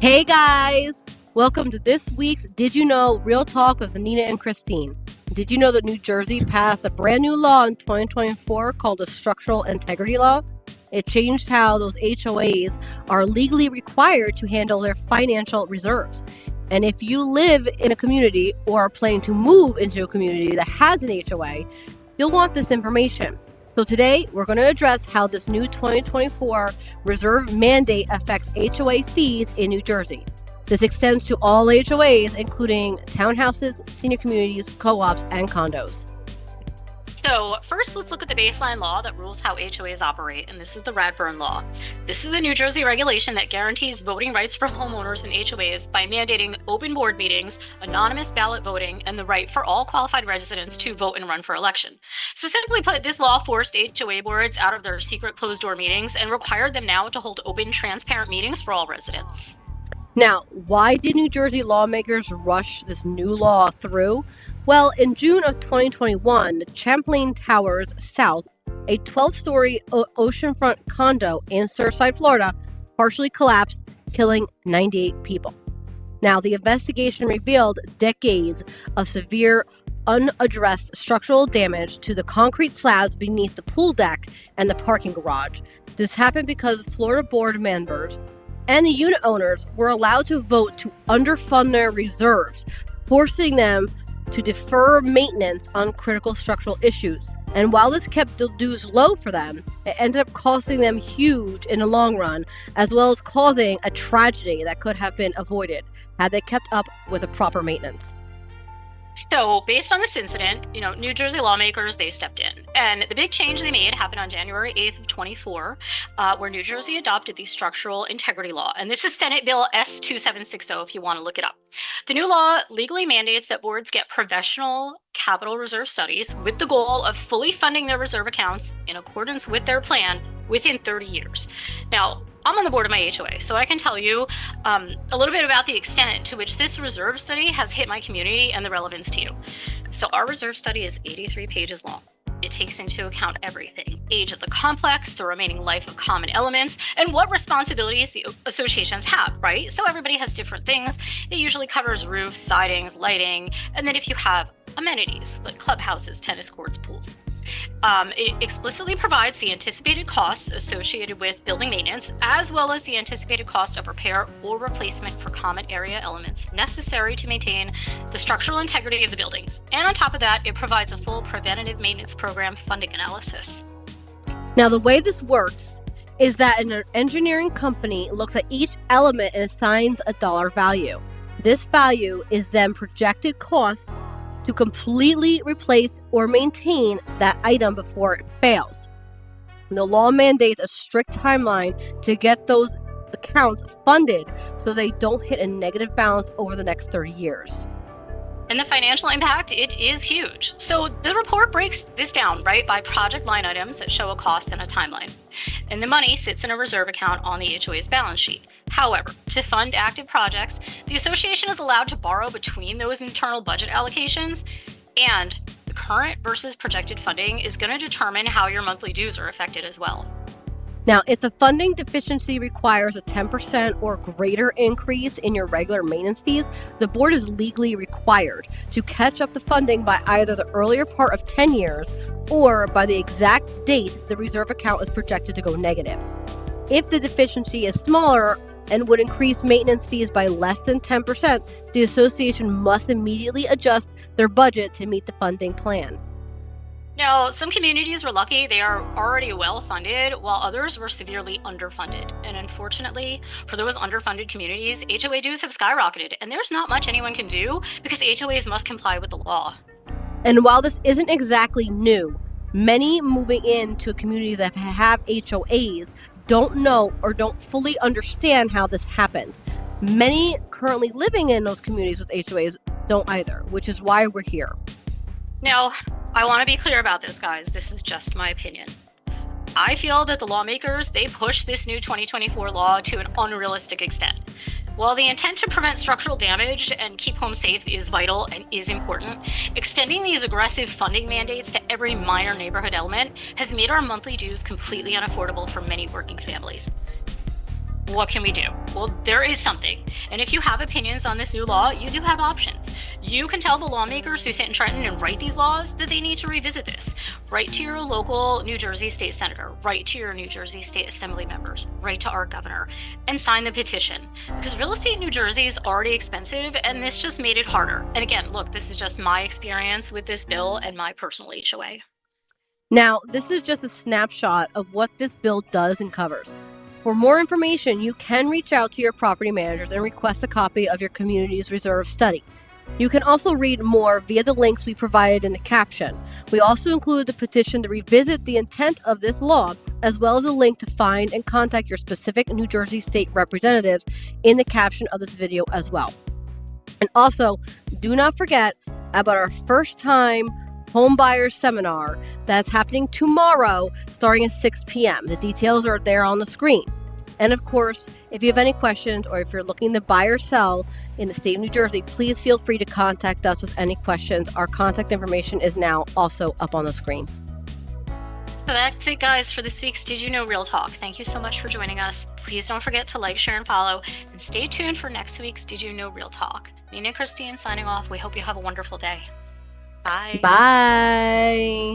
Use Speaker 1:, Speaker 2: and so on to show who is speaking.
Speaker 1: Hey guys! Welcome to this week's Did You Know Real Talk with Anita and Christine. Did you know that New Jersey passed a brand new law in 2024 called the Structural Integrity Law? It changed how those HOAs are legally required to handle their financial reserves. And if you live in a community or are planning to move into a community that has an HOA, you'll want this information. So today, we're going to address how this new 2024 reserve mandate affects HOA fees in New Jersey. This extends to all HOAs, including townhouses, senior communities, co-ops, and condos.
Speaker 2: So first, let's look at the baseline law that rules how HOAs operate, and this is the Radburn Law. This is a New Jersey regulation that guarantees voting rights for homeowners and HOAs by mandating open board meetings, anonymous ballot voting, and the right for all qualified residents to vote and run for election. So simply put, this law forced HOA boards out of their secret closed-door meetings and required them now to hold open, transparent meetings for all residents.
Speaker 1: Now, why did New Jersey lawmakers rush this new law through? Well, in June of 2021, the Champlain Towers South, a 12-story oceanfront condo in Surfside, Florida, partially collapsed, killing 98 people. Now, the investigation revealed decades of severe, unaddressed structural damage to the concrete slabs beneath the pool deck and the parking garage. This happened because Florida board members and the unit owners were allowed to vote to underfund their reserves, forcing them to defer maintenance on critical structural issues. And while this kept the dues low for them, it ended up costing them huge in the long run, as well as causing a tragedy that could have been avoided had they kept up with the proper maintenance.
Speaker 2: So based on this incident, New Jersey lawmakers, they stepped in. And the big change they made happened on January 8th of 24, where New Jersey adopted the Structural Integrity Law. And this is Senate Bill S2760 if you want to look it up. The new law legally mandates that boards get professional capital reserve studies with the goal of fully funding their reserve accounts in accordance with their plan within 30 years. Now, I'm on the board of my HOA, so I can tell you a little bit about the extent to which this reserve study has hit my community and the relevance to you. So our reserve study is 83 pages long. It takes into account everything: age of the complex, the remaining life of common elements, and what responsibilities the associations have, right? So everybody has different things. It usually covers roofs, sidings, lighting, and then if you have amenities like clubhouses, tennis courts, pools. It explicitly provides the anticipated costs associated with building maintenance, as well as the anticipated cost of repair or replacement for common area elements necessary to maintain the structural integrity of the buildings. And on top of that, it provides a full preventative maintenance program funding analysis.
Speaker 1: Now, the way this works is that an engineering company looks at each element and assigns a dollar value. This value is then projected costs to completely replace or maintain that item before it fails. The law mandates a strict timeline to get those accounts funded so they don't hit a negative balance over the next 30 years.
Speaker 2: And the financial impact, it is huge. So the report breaks this down, right, by project line items that show a cost and a timeline. And the money sits in a reserve account on the HOA's balance sheet. However, to fund active projects, the association is allowed to borrow between those internal budget allocations, and the current versus projected funding is going to determine how your monthly dues are affected as well.
Speaker 1: Now, if the funding deficiency requires a 10% or greater increase in your regular maintenance fees, the board is legally required to catch up the funding by either the earlier part of 10 years or by the exact date the reserve account is projected to go negative. If the deficiency is smaller and would increase maintenance fees by less than 10%, the association must immediately adjust their budget to meet the funding plan.
Speaker 2: Now, some communities were lucky; they are already well funded, while others were severely underfunded. And unfortunately, for those underfunded communities, HOA dues have skyrocketed, and there's not much anyone can do because HOAs must comply with the law.
Speaker 1: And while this isn't exactly new, many moving into communities that have HOAs don't know or don't fully understand how this happens. Many currently living in those communities with HOAs don't either, which is why we're here.
Speaker 2: Now, I want to be clear about this, guys. This is just my opinion. I feel that the lawmakers, they pushed this new 2024 law to an unrealistic extent. While the intent to prevent structural damage and keep homes safe is vital and is important, extending these aggressive funding mandates to every minor neighborhood element has made our monthly dues completely unaffordable for many working families. What can we do? Well, there is something. And if you have opinions on this new law, you do have options. You can tell the lawmakers who sit in Trenton and write these laws that they need to revisit this. Write to your local New Jersey state senator, write to your New Jersey state assembly members, write to our governor, and sign the petition. Because real estate in New Jersey is already expensive, and this just made it harder. And again, look, this is just my experience with this bill and my personal HOA.
Speaker 1: Now, this is just a snapshot of what this bill does and covers. For more information, you can reach out to your property managers and request a copy of your community's reserve study. You can also read more via the links we provided in the caption. We also included the petition to revisit the intent of this law, as well as a link to find and contact your specific New Jersey state representatives in the caption of this video as well. And also, do not forget about our first time home buyers seminar that's happening tomorrow starting at 6 p.m. The details are there on the screen. And of course, if you have any questions or if you're looking to buy or sell in the state of New Jersey, please feel free to contact us with any questions. Our contact information is now also up on the screen.
Speaker 2: So that's it, guys, for this week's Did You Know Real Talk. Thank you so much for joining us. Please don't forget to like, share, and follow. And stay tuned for next week's Did You Know Real Talk. Nina and Christine signing off. We hope you have a wonderful day. Bye.
Speaker 1: Bye.